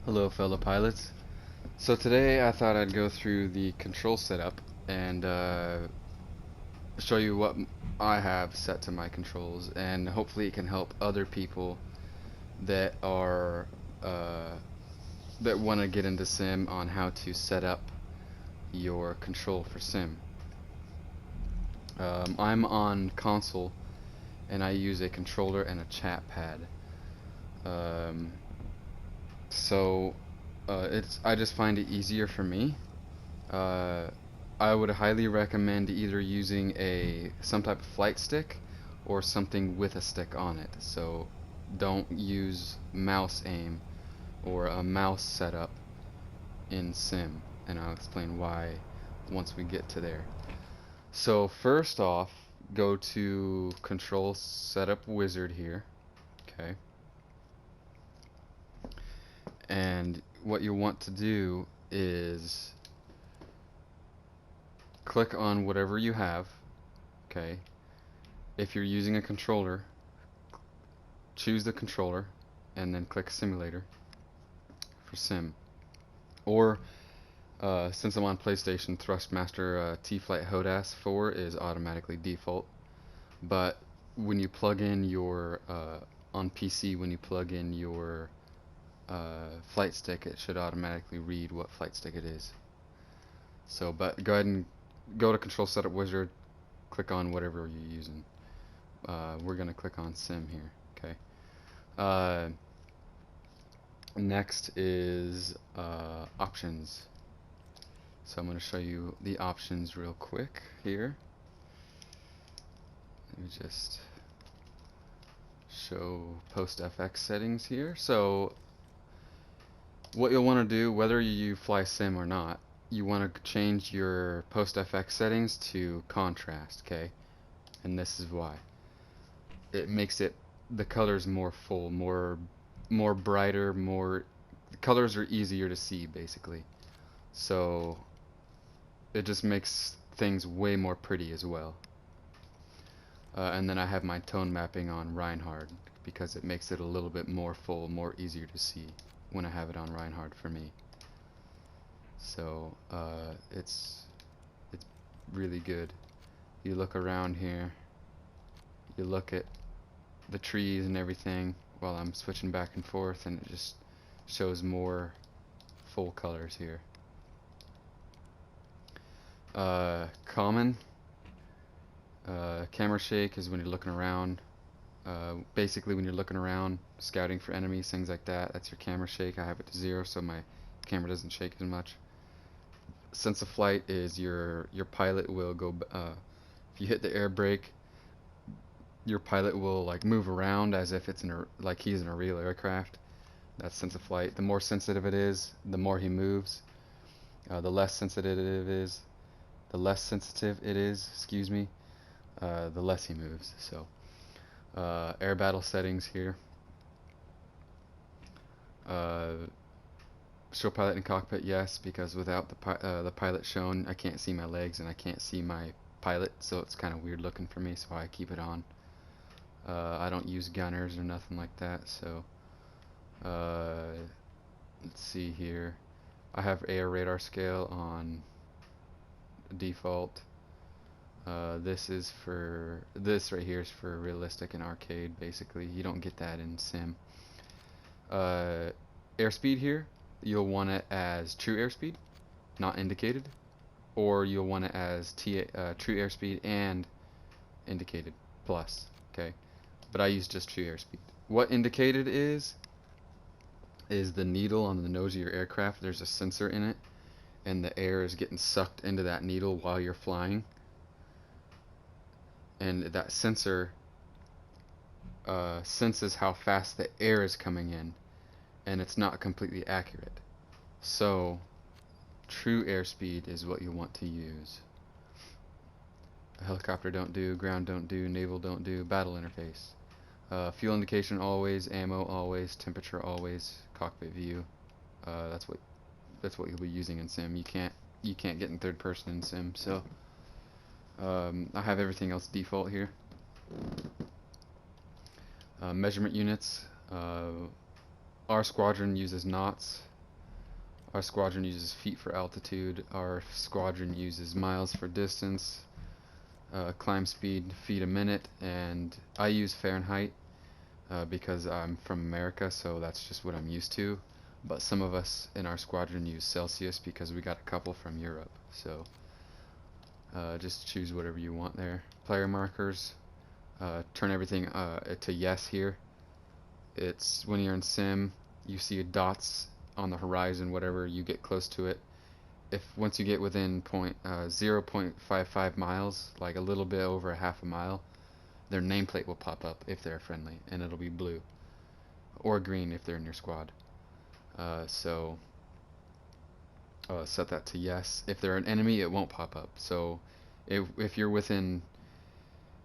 Hello fellow pilots. So today I thought I'd go through the control setup and show you what I have set to my controls, and hopefully it can help other people that are uh, that want to get into Sim on how to set up your control for Sim. I'm on console and I use a controller and a chatpad. Um, so I just find it easier for me. Uh, I would highly recommend either using some type of flight stick or something with a stick on it. So don't use mouse aim or a mouse setup in Sim, and I'll explain why once we get to there. So first off, go to Control Setup Wizard here, okay? And what you want to do is click on whatever you have, okay? If you're using a controller, choose the controller and then click Simulator for Sim. Or since I'm on PlayStation, Thrustmaster T-Flight HOTAS 4 is automatically default. But when you plug in your on PC, when you plug in your flight stick, it should automatically read what flight stick it is. So, but go ahead and go to Control Setup Wizard, click on whatever you're using. We're gonna click on Sim here, okay? Uh, Next is options. So I'm going to show you the options real quick here. Let me just show post FX settings here. So what you'll want to do, whether you fly sim or not, you want to change your post FX settings to contrast, okay? And this is why. It makes the colors more full, more brighter, the colors are easier to see basically. So it just makes things way more pretty as well. And then I have my tone mapping on Reinhard because it makes it a little bit more full, more easier to see when I have it on Reinhard for me. So it's really good. You look around here, you look at the trees and everything while I'm switching back and forth, and it just shows more full colors here. Common. Camera shake is when you're looking around. Basically, when you're looking around, scouting for enemies, things like that, that's your camera shake. I have it to 0, so my camera doesn't shake as much. Sense of flight is your pilot will go. If you hit the air brake, your pilot will like move around as if it's like he's in a real aircraft. That's sense of flight. The more sensitive it is, the more he moves. The less sensitive it is, excuse me, the less he moves. So air battle settings here. Show pilot in cockpit, yes, because without the pilot shown, I can't see my legs and I can't see my pilot, so it's kind of weird looking for me, so I keep it on. I don't use gunners or nothing like that, so let's see here. I have air radar scale on default. This right here is for realistic and arcade. Basically, you don't get that in sim. Airspeed here, you'll want it as true airspeed, not indicated, or you'll want it as true airspeed and indicated plus. Okay, but I use just true airspeed. What indicated is the needle on the nose of your aircraft. There's a sensor in it, and the air is getting sucked into that needle while you're flying, and that sensor senses how fast the air is coming in, and it's not completely accurate. So true airspeed is what you want to use. A helicopter don't do, ground don't do, naval don't do, battle interface. Fuel indication always, ammo always, temperature always, cockpit view. That's what you'll be using in sim. You can't get in third person in sim. So I have everything else default here. Measurement units. Our squadron uses knots. Our squadron uses feet for altitude. Our squadron uses miles for distance. Climb speed, feet a minute, and I use Fahrenheit because I'm from America, so that's just what I'm used to. But some of us in our squadron use Celsius because we got a couple from Europe. So just choose whatever you want there. Player markers. Turn everything to yes here. It's when you're in sim, you see dots on the horizon, whatever, you get close to it. If once you get within 0.55 miles, like a little bit over a half a mile, their nameplate will pop up if they're friendly, and it'll be blue or green if they're in your squad. So set that to yes. If they're an enemy, it won't pop up. So if you're within,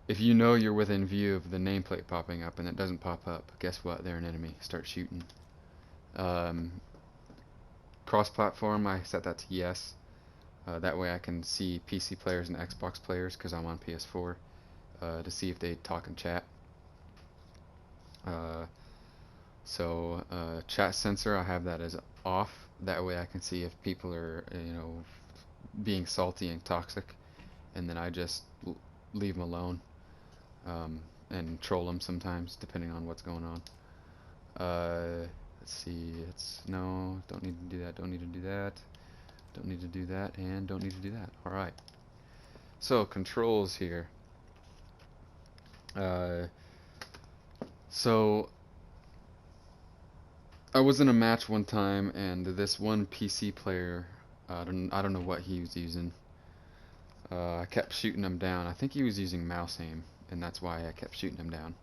if you know you're within view of the nameplate popping up and it doesn't pop up, guess what? They're an enemy. Start shooting. Cross-platform, I set that to yes. That way I can see PC players and Xbox players because I'm on PS4 to see if they talk and chat. Chat sensor, I have that as off. That way I can see if people are, being salty and toxic, and then I just leave them alone and troll them sometimes depending on what's going on. Let's see, no, don't need to do that, don't need to do that, don't need to do that, and don't need to do that. Alright. So, controls here. So, I was in a match one time, and this one PC player, I don't know what he was using. I kept shooting him down. I think he was using mouse aim, and that's why I kept shooting him down.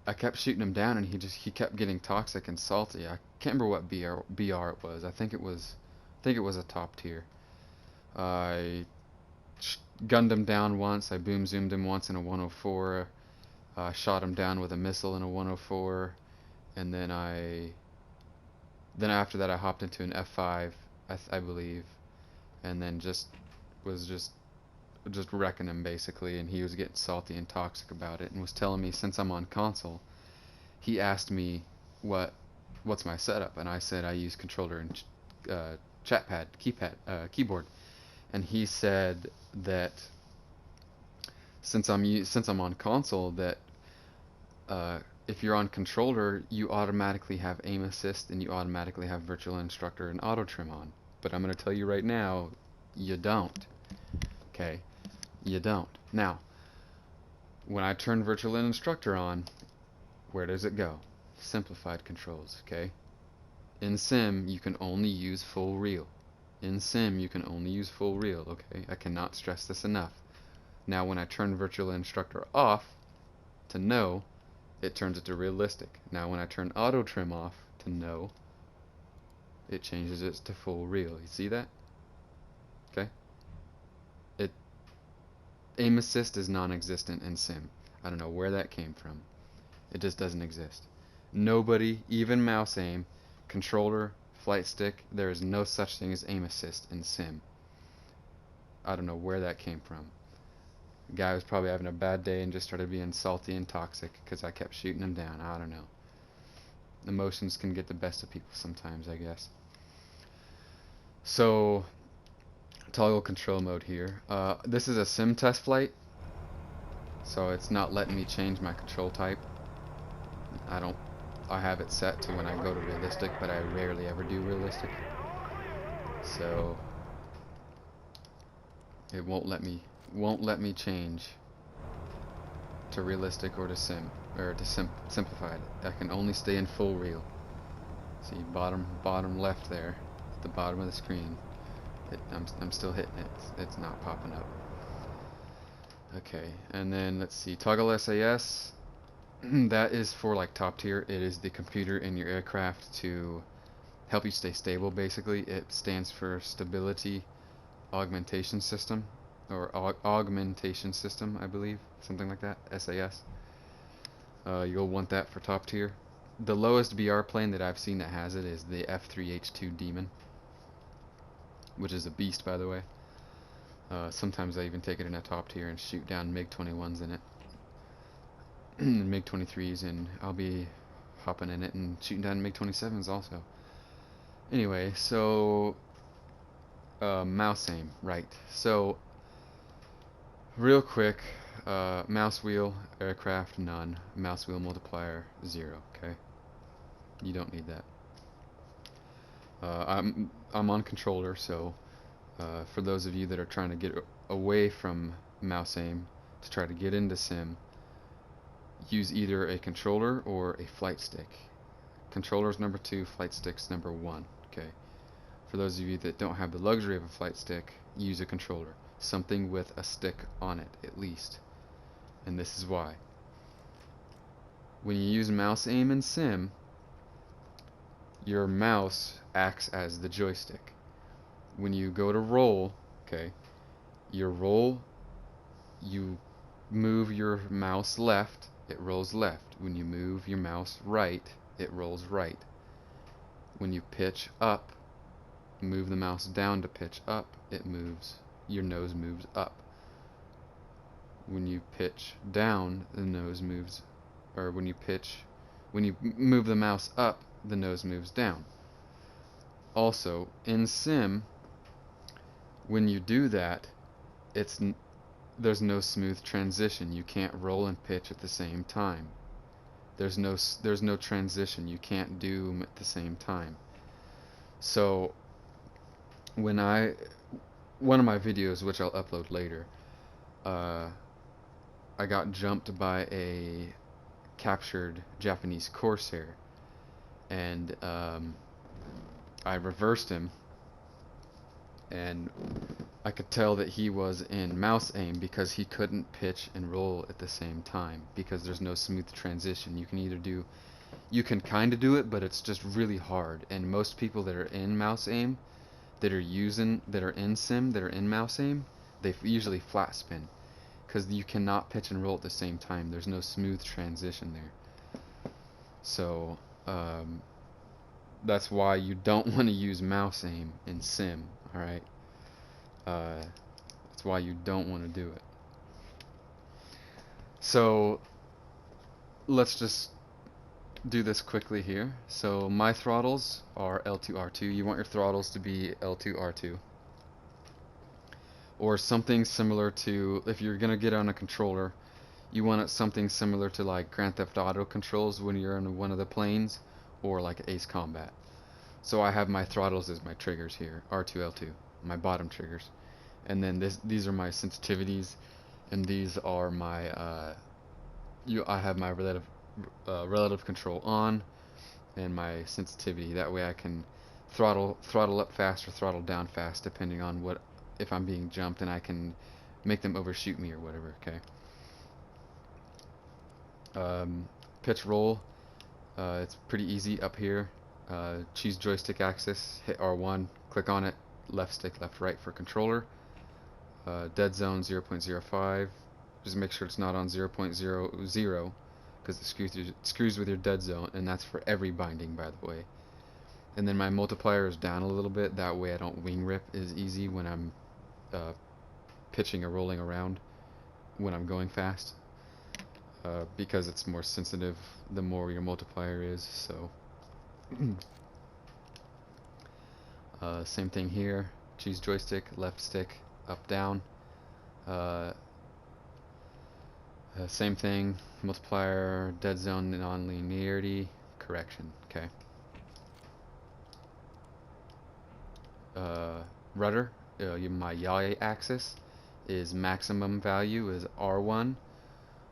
I kept shooting him down, and he kept getting toxic and salty. I can't remember what BR it was. I think it was a top tier. I gunned him down once. I boom zoomed him once in a 104. Shot him down with a missile in a 104, and then after that I hopped into an F5, I believe, and then was wrecking him basically, and he was getting salty and toxic about it, and was telling me, since I'm on console, he asked me what's my setup, and I said I use controller and chatpad, keyboard, and he said that since I'm on console, that if you're on controller, you automatically have aim assist and you automatically have virtual instructor and auto trim on. But I'm going to tell you right now, you don't. Okay, you don't. Now, when I turn virtual instructor on, where does it go? Simplified controls. Okay. In sim, you can only use full reel. In sim, you can only use full reel. Okay, I cannot stress this enough. Now when I turn virtual instructor off to no, it turns it to realistic. Now when I turn auto trim off to no, it changes it to full reel. You see that? Okay? Aim assist is non-existent in sim. I don't know where that came from. It just doesn't exist. Nobody, even mouse aim, controller, flight stick, there is no such thing as aim assist in sim. I don't know where that came from. The guy was probably having a bad day and just started being salty and toxic because I kept shooting him down. I don't know. Emotions can get the best of people sometimes, I guess. So, toggle control mode here. This is a sim test flight, so it's not letting me change my control type. I have it set to when I go to realistic, but I rarely ever do realistic. So it won't let me change to realistic or to sim, or to simplified. I can only stay in full reel. See, bottom left there at the bottom of the screen. I'm still hitting it. It's not popping up. Okay, and then let's see, toggle SAS. That is for like top tier. It is the computer in your aircraft to help you stay stable. Basically, it stands for Stability Augmentation System, or Augmentation System, I believe, something like that. SAS. You'll want that for top tier. The lowest BR plane that I've seen that has it is the F3H2 Demon, which is a beast, by the way. Sometimes I even take it in a top tier and shoot down MiG-21s in it. MiG-23s, and I'll be hopping in it and shooting down MiG-27s also. Anyway, so mouse aim, right? So real quick, mouse wheel, aircraft, none. Mouse wheel multiplier, 0. Okay, you don't need that. I'm on controller, so for those of you that are trying to get away from mouse aim to try to get into sim, use either a controller or a flight stick. Controller's number 2, flight stick's number 1. Okay. For those of you that don't have the luxury of a flight stick, use a controller. Something with a stick on it, at least. And this is why. When you use mouse aim in sim, your mouse acts as the joystick. When you go to roll, okay, your roll, you move your mouse left, it rolls left. When you move your mouse right, it rolls right. When you pitch up, move the mouse down to pitch up, it moves, your nose moves up. When you pitch down, the nose moves, or when you move the mouse up, the nose moves down. Also, in sim, when you do that, there's no smooth transition. You can't roll and pitch at the same time. There's no transition. You can't do them at the same time. So one of my videos, which I'll upload later, I got jumped by a captured Japanese Corsair, and I reversed him, and I could tell that he was in mouse aim because he couldn't pitch and roll at the same time because there's no smooth transition. You can kind of do it, but it's just really hard. And most people that are in mouse aim, that are in sim, that are in mouse aim, they usually flat spin because you cannot pitch and roll at the same time. There's no smooth transition there. So that's why you don't want to use mouse aim in sim. All right. That's why you don't want to do it. So let's just do this quickly here. So my throttles are L2 R2. You want your throttles to be L2 R2, or something similar to, if you're gonna get on a controller, you want it something similar to like Grand Theft Auto controls when you're in one of the planes, or like Ace Combat. So I have my throttles as my triggers here, R2 L2, my bottom triggers. And then these are my sensitivities, and these are my I have my relative control on, and my sensitivity. That way I can throttle up fast or throttle down fast depending on if I'm being jumped, and I can make them overshoot me or whatever. Okay. Pitch roll. It's pretty easy up here. Choose joystick axis, hit R1, click on it, left stick, left, right for controller. Dead zone 0.05. Just make sure it's not on 0.00 because it screws with your dead zone, and that's for every binding, by the way. And then my multiplier is down a little bit. That way I don't wing rip as easy when I'm pitching or rolling around when I'm going fast, because it's more sensitive the more your multiplier is. So same thing here. Choose joystick, left stick, up, down. Same thing, multiplier, dead zone, non-linearity, correction. Okay. Rudder, my y-axis is maximum value is R1,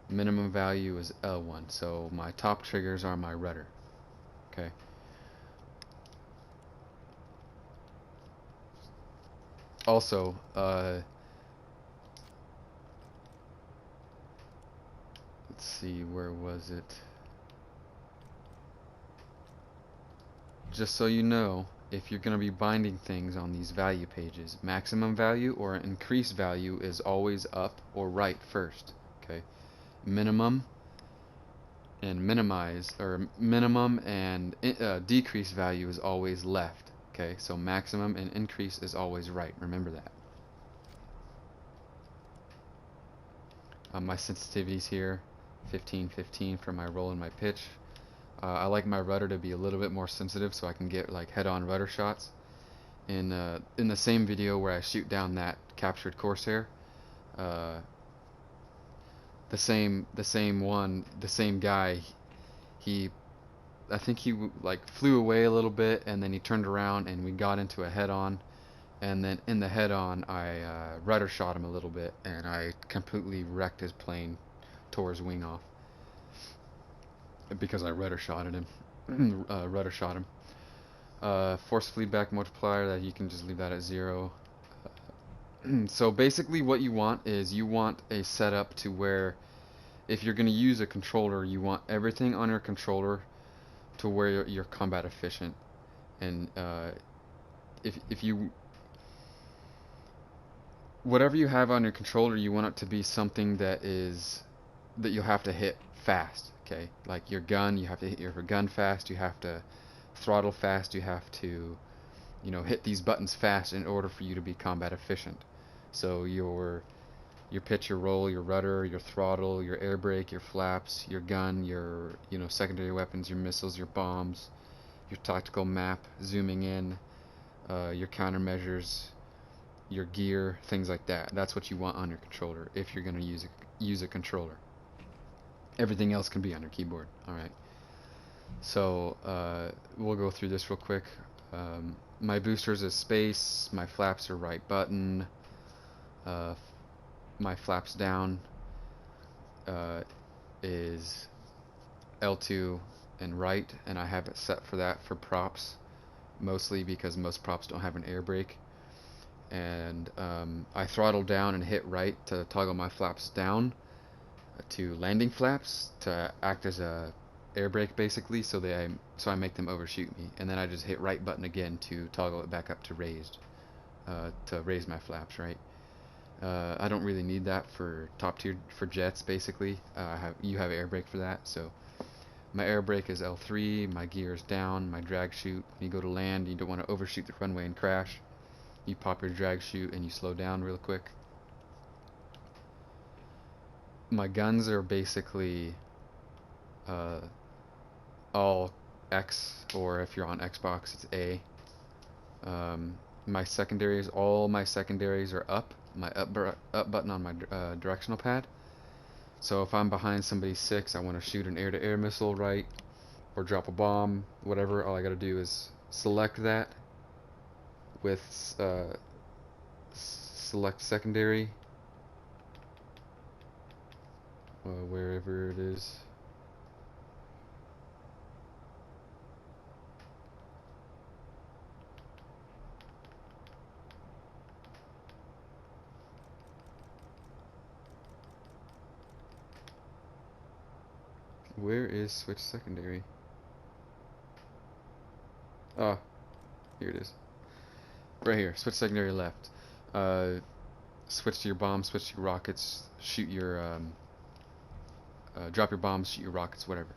minimum value is L1. So my top triggers are my rudder. Okay. Also, let's see, where was it? Just so you know, if you're going to be binding things on these value pages, maximum value or increase value is always up or right first. Okay. Minimum and minimize, or minimum and decrease value is always left. Okay, so maximum and increase is always right. Remember that. My sensitivities here, 15, 15 for my roll and my pitch. I like my rudder to be a little bit more sensitive so I can get like head-on rudder shots. In the same video where I shoot down that captured Corsair, uh, the same guy, he I think he like flew away a little bit and then he turned around and we got into a head-on, and then in the head-on I rudder shot him a little bit and I completely wrecked his plane, tore his wing off because I rudder shotted him. Force feedback multiplier, that you can just leave that at 0. So basically what you want is you want a setup to where if you're going to use a controller, you want everything on your controller to where you're combat efficient. And if you whatever you have on your controller, you want it to be something that you'll have to hit fast. Okay, like your gun, you have to hit your gun fast, you have to throttle fast, you have to, hit these buttons fast in order for you to be combat efficient. So your pitch, your roll, your rudder, your throttle, your air brake, your flaps, your gun, your secondary weapons, your missiles, your bombs, your tactical map, zooming in, your countermeasures, your gear, things like that. That's what you want on your controller if you're going to use a controller. Everything else can be on your keyboard. Alright, so we'll go through this real quick. My boosters is space, my flaps are right button, my flaps down is L2 and right, and I have it set for that for props, mostly because most props don't have an air brake. And I throttle down and hit right to toggle my flaps down to landing flaps to act as a air brake basically, so I make them overshoot me, and then I just hit right button again to toggle it back up to raised, to raise my flaps, right? I don't really need that for top tier for jets basically. You have air brake for that, so my air brake is L3, my gear is down, my drag chute, when you go to land you don't want to overshoot the runway and crash. You pop your drag chute and you slow down real quick. My guns are basically all X, or if you're on Xbox it's A. My secondaries, all my secondaries are up. My up button on my directional pad. So if I'm behind somebody 6, I want to shoot an air-to-air missile, right, or drop a bomb, whatever, all I gotta do is select that with select secondary, wherever it is. Where is switch secondary? Ah, here it is. Right here, switch secondary left. Switch to your bombs, switch to your rockets, shoot your drop your bombs, shoot your rockets, whatever.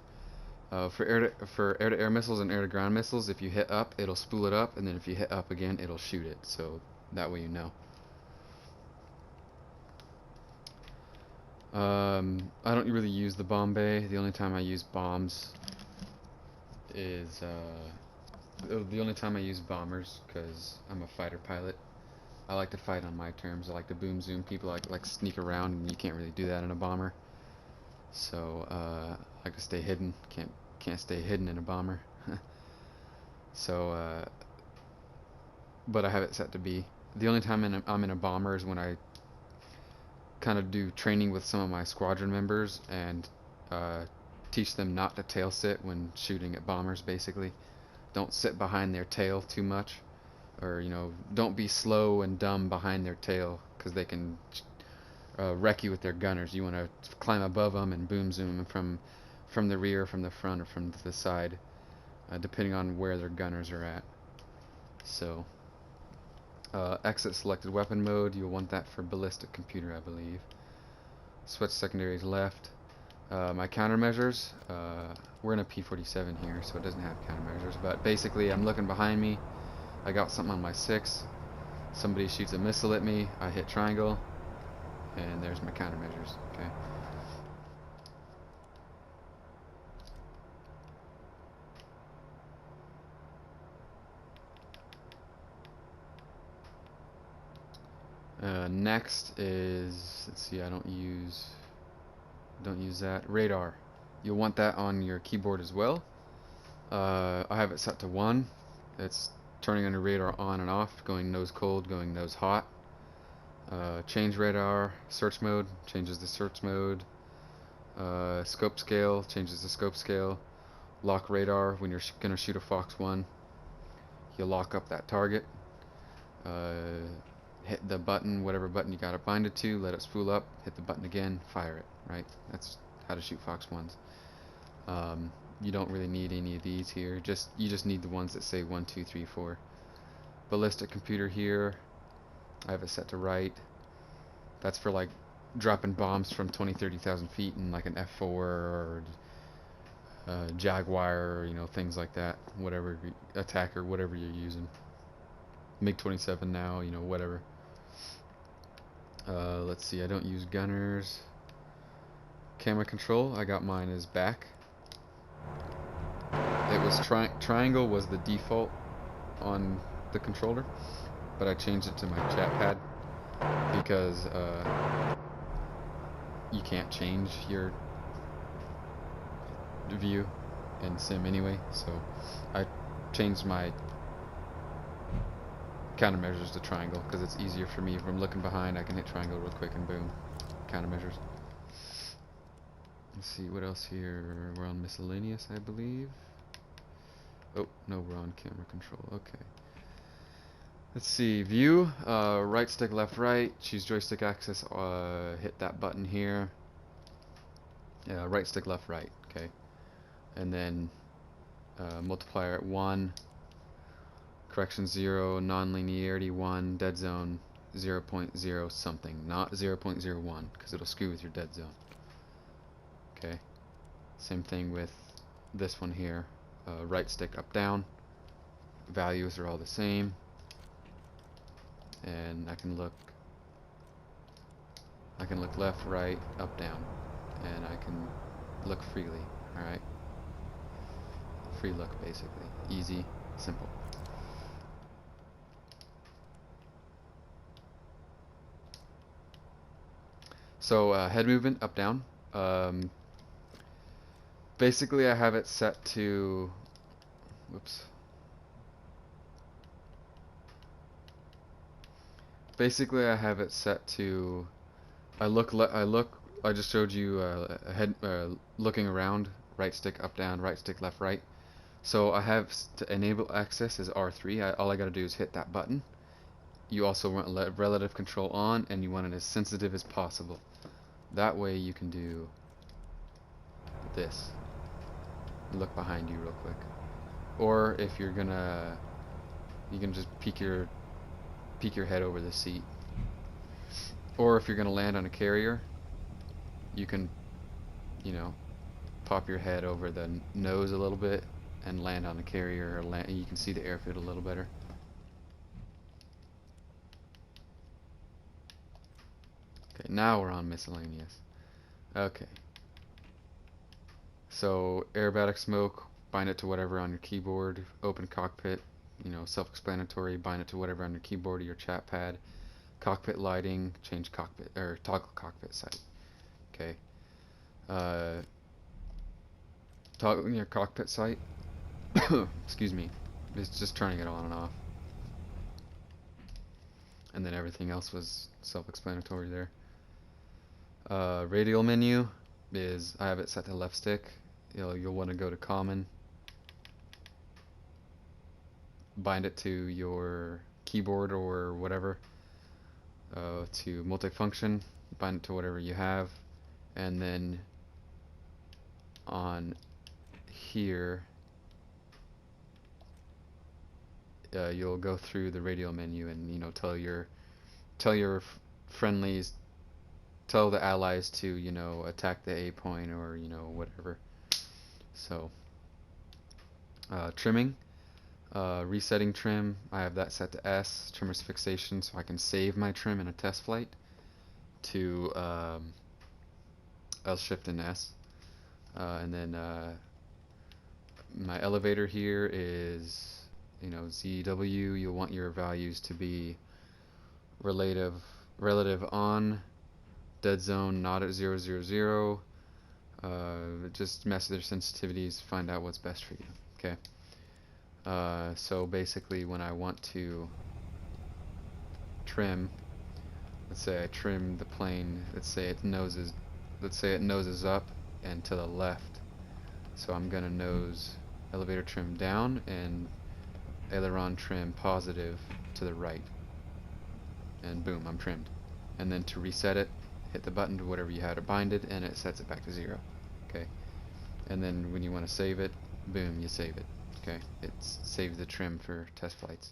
For air-to-air missiles and air-to-ground missiles, if you hit up, it'll spool it up, and then if you hit up again, it'll shoot it. So that way you know. I don't really use the bomb bay. The only time I use bombs is the only time I use bombers, because I'm a fighter pilot. I like to fight on my terms. I like to boom zoom people, like sneak around, and you can't really do that in a bomber. So I like to stay hidden. Can't stay hidden in a bomber. So but I have it set to B. The only time I'm in a bomber is when I kind of do training with some of my squadron members and teach them not to tail sit when shooting at bombers. Basically, don't sit behind their tail too much, or don't be slow and dumb behind their tail, because they can wreck you with their gunners. You want to climb above them and boom zoom them from the rear, from the front, or from the side, depending on where their gunners are at. So exit selected weapon mode, you'll want that for ballistic computer, I believe. Switch secondaries left. My countermeasures, we're in a P-47 here, so it doesn't have countermeasures, but basically I'm looking behind me, I got something on my 6, somebody shoots a missile at me, I hit triangle, and there's my countermeasures. Okay. Next is, let's see, I don't use that. Radar. You'll want that on your keyboard as well. I have it set to 1. It's turning on your radar on and off, going nose cold, going nose hot. Change radar, search mode, changes the search mode. Scope scale, changes the scope scale. Lock radar, when you're gonna shoot a Fox 1, you lock up that target. Hit the button, whatever button you gotta bind it to, let it spool up, hit the button again, fire it, right? That's how to shoot Fox 1s. You don't really need any of these here, you just need the ones that say 1, 2, 3, 4. Ballistic computer here, I have it set to right. That's for like dropping bombs from 20, 30,000 feet in like an F4 or Jaguar, or, you know, things like that. Whatever, attacker, whatever you're using. MiG-27 now, you know, whatever. Let's see, I don't use gunners. Camera control, I got mine as back. It was triangle was the default on the controller, but I changed it to my chatpad because you can't change your view in Sim anyway, so I changed my countermeasures to triangle because it's easier for me. If I'm looking behind, I can hit triangle real quick and boom, countermeasures. Let's see what else here. We're on miscellaneous, I believe. Oh no, we're on camera control. Okay. Let's see, view, right stick, left, right, choose joystick axis, hit that button here. Right stick, left, right, okay. And then multiplier at 1, correction 0, non-linearity 1, dead zone 0.0 something, not 0.01, because it'll screw with your dead zone. Okay, same thing with this one here, right stick, up, down, values are all the same. And I can look left, right, up, down, and I can look freely. Alright, free look basically, easy, simple. So head movement, up, down. Basically I have it set to, whoops. Basically, I have it set to. I just showed you looking around. Right stick up, down. Right stick left, right. So I have to enable access as R3. All I gotta do is hit that button. You also want relative control on, and you want it as sensitive as possible. That way you can do this. Look behind you real quick. Or if you're gonna, you can just peek your head over the seat. Or if you're going to land on a carrier, you can, you know, pop your head over the nose a little bit and land on the carrier, or you can see the airfield a little better. Okay, now we're on miscellaneous. Okay. So aerobatic smoke, bind it to whatever on your keyboard. Open cockpit, you know, self-explanatory, bind it to whatever on your keyboard or your chat pad. Cockpit lighting, change cockpit, or toggle cockpit sight. Okay. Toggle your cockpit sight. Excuse me. It's just turning it on and off. And then everything else was self-explanatory there. Radial menu is, I have it set to left stick. You'll want to go to common. Bind it to your keyboard or whatever. To multifunction, bind it to whatever you have, and then on here you'll go through the radial menu and, you know, tell your friendlies, tell the allies to, you know, attack the A point, or, you know, whatever. So trimming. Resetting trim, I have that set to S, trimmer's fixation, so I can save my trim in a test flight to L shift and S. And then my elevator here is, you know, ZW. You'll want your values to be relative relative on, dead zone not at 000. Just mess with their sensitivities, find out what's best for you. Okay. So basically, when I want to trim, let's say I trim the plane. Let's say it noses up and to the left. So I'm gonna nose elevator trim down and aileron trim positive to the right. And boom, I'm trimmed. And then to reset it, hit the button to whatever you had it binded, and it sets it back to 0. Okay. And then when you want to save it, boom, you save it. Okay. It saves the trim for test flights.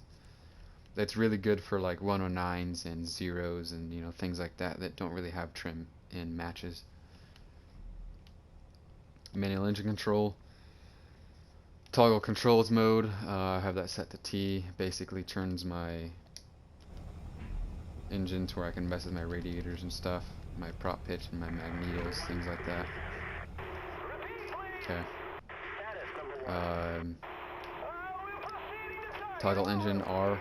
That's really good for like 109s and zeros and things like that that don't really have trim in matches. Manual engine control. Toggle controls mode. I have that set to T. Basically turns my engine to where I can mess with my radiators and stuff, my prop pitch and my magnetos, things like that. Okay. Toggle engine R.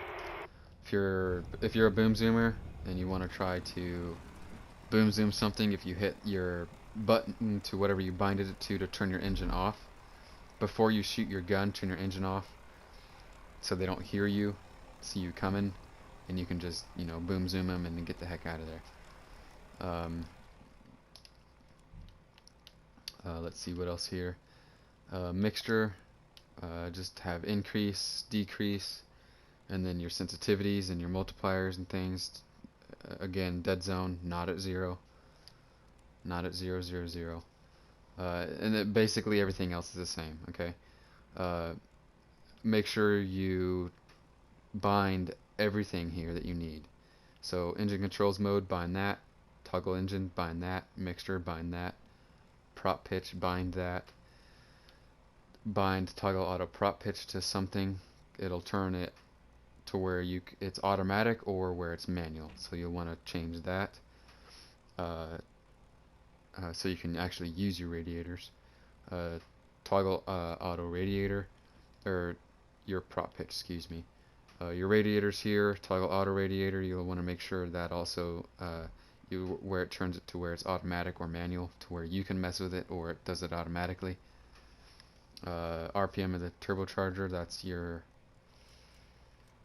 If you're a boom zoomer and you want to try to boom zoom something, if you hit your button to whatever you binded it to turn your engine off, before you shoot your gun, turn your engine off so they don't hear you, see you coming, and you can just boom zoom them and then get the heck out of there. Let's see what else here. Mixture, just have increase, decrease, and then your sensitivities and your multipliers and things. Again, dead zone, not at 0, not at 000. And basically everything else is the same. Okay. Make sure you bind everything here that you need. So engine controls mode, bind that. Toggle engine, bind that. Mixture, bind that. Prop pitch, bind that. Bind toggle auto prop pitch to something. It'll turn it to where it's automatic or where it's manual. So you'll want to change that so you can actually use your radiators. Toggle auto radiator, or your prop pitch, excuse me. Your radiators here, toggle auto radiator, you'll want to make sure that also where it turns it to where it's automatic or manual, to where you can mess with it or it does it automatically. RPM of the turbocharger,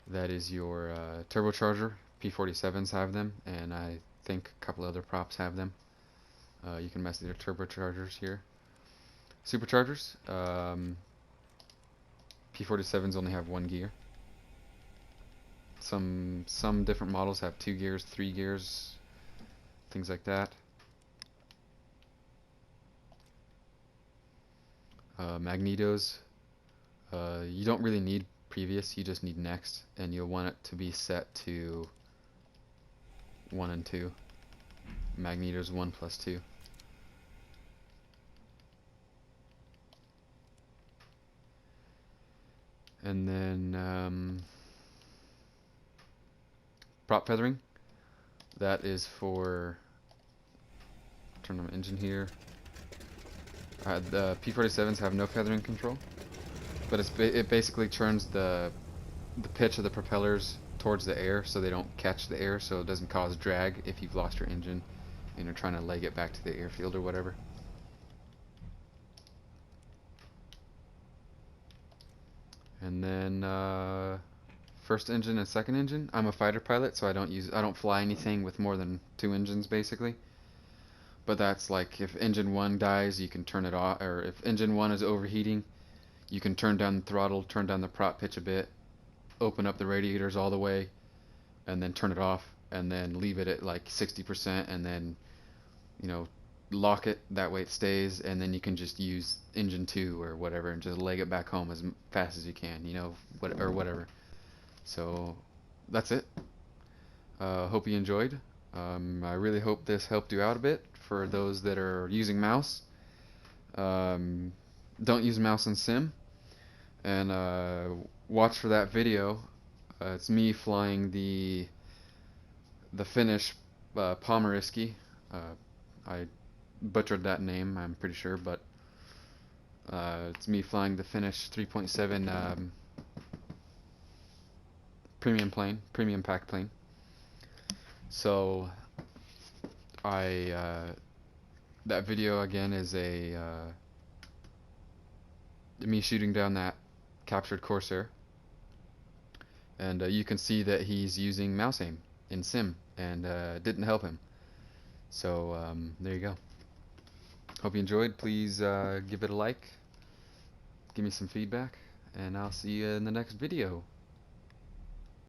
that is your turbocharger. P47s have them, and I think a couple other props have them. You can mess with your turbochargers here. Superchargers, P47s only have 1 gear. Some different models have 2 gears, 3 gears, things like that. Magnetos, you don't really need previous, you just need next, and you'll want it to be set to 1 and 2. Magnetos 1 plus 2. And then prop feathering, that is for, turn on engine here. The P47s have no feathering control, but it basically turns the pitch of the propellers towards the air so they don't catch the air, so it doesn't cause drag if you've lost your engine and you're trying to leg it back to the airfield or whatever. And then first engine and second engine. I'm a fighter pilot, so I don't fly anything with more than 2 engines basically. But that's like if engine 1 dies, you can turn it off, or if engine 1 is overheating, you can turn down the throttle, turn down the prop pitch a bit, open up the radiators all the way, and then turn it off, and then leave it at like 60%, and then lock it, that way it stays, and then you can just use engine 2 or whatever and just leg it back home as fast as you can, or whatever. So that's it. Hope you enjoyed. I really hope this helped you out a bit. For those that are using mouse, don't use mouse in sim, and watch for that video. It's me flying the Finnish Pomeriski. I butchered that name, I'm pretty sure, but it's me flying the Finnish 3.7 premium pack plane. So that video again is me shooting down that captured Corsair, and you can see that he's using mouse aim in sim, and didn't help him. So there you go. Hope you enjoyed. Please give it a like, give me some feedback, and I'll see you in the next video.